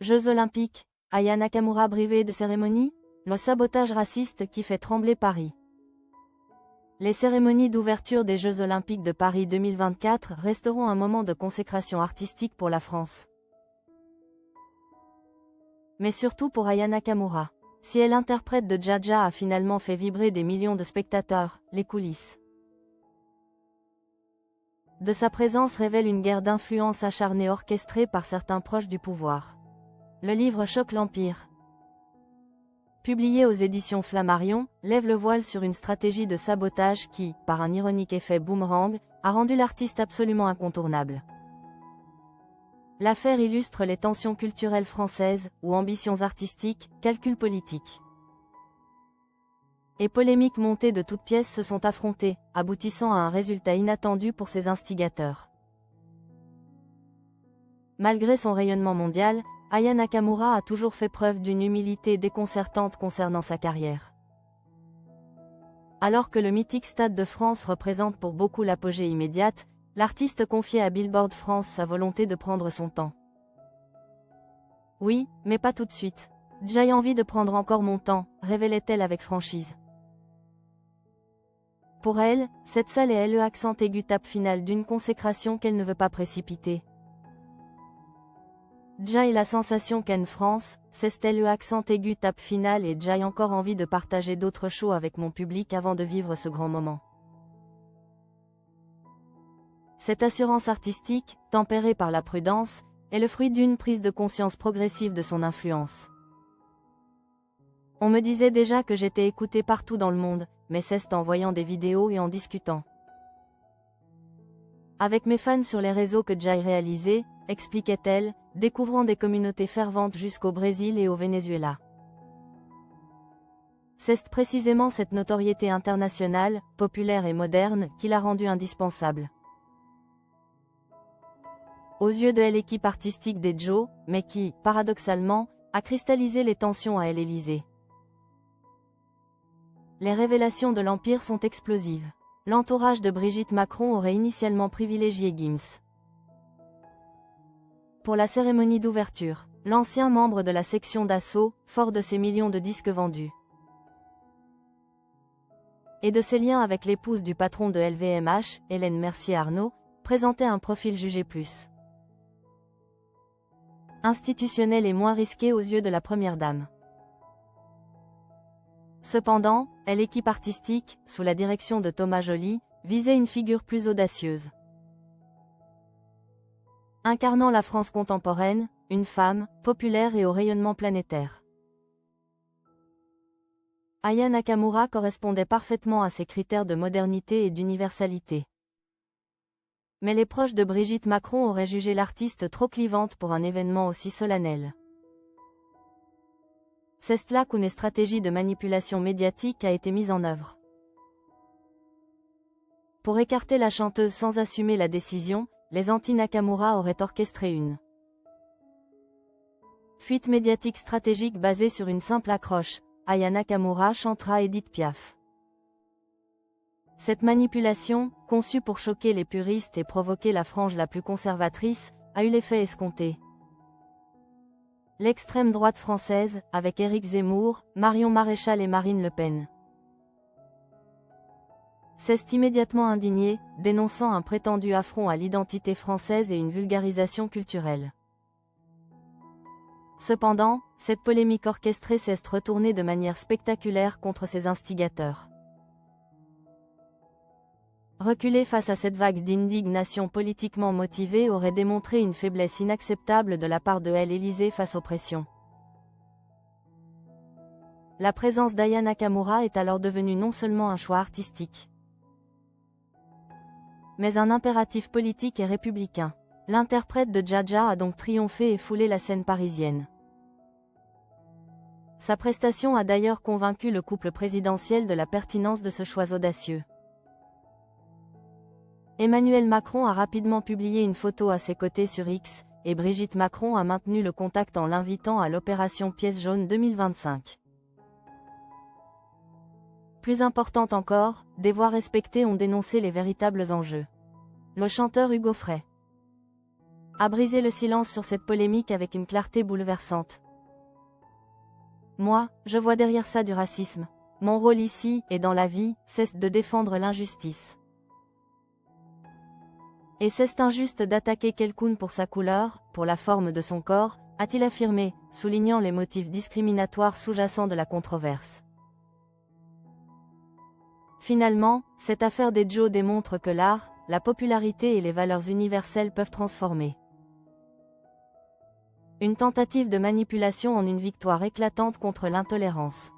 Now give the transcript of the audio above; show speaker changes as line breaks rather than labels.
Jeux Olympiques, Aya Nakamura privée de cérémonie, le sabotage raciste qui fait trembler Paris. Les cérémonies d'ouverture des Jeux Olympiques de Paris 2024 resteront un moment de consécration artistique pour la France. Mais surtout pour Aya Nakamura. Si elle interprète de Jaja a finalement fait vibrer des millions de spectateurs, les coulisses de sa présence révèlent une guerre d'influence acharnée orchestrée par certains proches du pouvoir. Le livre Choc l'Empire, publié aux éditions Flammarion, lève le voile sur une stratégie de sabotage qui, par un ironique effet boomerang, a rendu l'artiste absolument incontournable. L'affaire illustre les tensions culturelles françaises, où ambitions artistiques, calculs politiques et polémiques montées de toutes pièces se sont affrontées, aboutissant à un résultat inattendu pour ses instigateurs. Malgré son rayonnement mondial, Aya Nakamura a toujours fait preuve d'une humilité déconcertante concernant sa carrière. Alors que le mythique Stade de France représente pour beaucoup l'apogée immédiate, l'artiste confiait à Billboard France sa volonté de prendre son temps. Oui, mais pas tout de suite. J'ai envie de prendre encore mon temps, révélait-elle avec franchise. Pour elle, cette salle est le accent aigu tape finale d'une consécration qu'elle ne veut pas précipiter. J'ai la sensation qu'en France, c'est le accent aigu tape finale et j'ai encore envie de partager d'autres shows avec mon public avant de vivre ce grand moment. Cette assurance artistique, tempérée par la prudence, est le fruit d'une prise de conscience progressive de son influence. On me disait déjà que j'étais écoutée partout dans le monde, mais c'est en voyant des vidéos et en discutant avec mes fans sur les réseaux que j'ai réalisé, expliquait-elle, découvrant des communautés ferventes jusqu'au Brésil et au Venezuela. C'est précisément cette notoriété internationale, populaire et moderne, qui l'a rendue indispensable aux yeux de l'équipe artistique des Joe, mais qui, paradoxalement, a cristallisé les tensions à l'Élysée. Les révélations de l'Empire sont explosives. L'entourage de Brigitte Macron aurait initialement privilégié Gims pour la cérémonie d'ouverture. L'ancien membre de la section d'assaut, fort de ses millions de disques vendus et de ses liens avec l'épouse du patron de LVMH, Hélène Mercier-Arnaud, présentait un profil jugé plus institutionnel et moins risqué aux yeux de la première dame. Cependant, l'équipe artistique, sous la direction de Thomas Joly, visait une figure plus audacieuse. Incarnant la France contemporaine, une femme, populaire et au rayonnement planétaire. Aya Nakamura correspondait parfaitement à ces critères de modernité et d'universalité. Mais les proches de Brigitte Macron auraient jugé l'artiste trop clivante pour un événement aussi solennel. C'est là qu'une stratégie de manipulation médiatique a été mise en œuvre. Pour écarter la chanteuse sans assumer la décision, les anti-Nakamura auraient orchestré une fuite médiatique stratégique basée sur une simple accroche, Aya Nakamura chantera Édith Piaf. Cette manipulation, conçue pour choquer les puristes et provoquer la frange la plus conservatrice, a eu l'effet escompté. L'extrême droite française, avec Éric Zemmour, Marion Maréchal et Marine Le Pen, s'est immédiatement indignée, dénonçant un prétendu affront à l'identité française et une vulgarisation culturelle. Cependant, cette polémique orchestrée s'est retournée de manière spectaculaire contre ses instigateurs. Reculer face à cette vague d'indignation politiquement motivée aurait démontré une faiblesse inacceptable de la part de l'Élysée face aux pressions. La présence d'Aya Nakamura est alors devenue non seulement un choix artistique, mais un impératif politique et républicain. L'interprète de Jaja a donc triomphé et foulé la scène parisienne. Sa prestation a d'ailleurs convaincu le couple présidentiel de la pertinence de ce choix audacieux. Emmanuel Macron a rapidement publié une photo à ses côtés sur X, et Brigitte Macron a maintenu le contact en l'invitant à l'opération Pièce jaune 2025. Plus importante encore, des voix respectées ont dénoncé les véritables enjeux. Le chanteur Hugo Frey a brisé le silence sur cette polémique avec une clarté bouleversante. Moi, je vois derrière ça du racisme. Mon rôle ici, et dans la vie, c'est de défendre l'injustice. Et c'est injuste d'attaquer quelqu'un pour sa couleur, pour la forme de son corps, a-t-il affirmé, soulignant les motifs discriminatoires sous-jacents de la controverse. Finalement, cette affaire des Joe démontre que l'art, la popularité et les valeurs universelles peuvent transformer une tentative de manipulation en une victoire éclatante contre l'intolérance.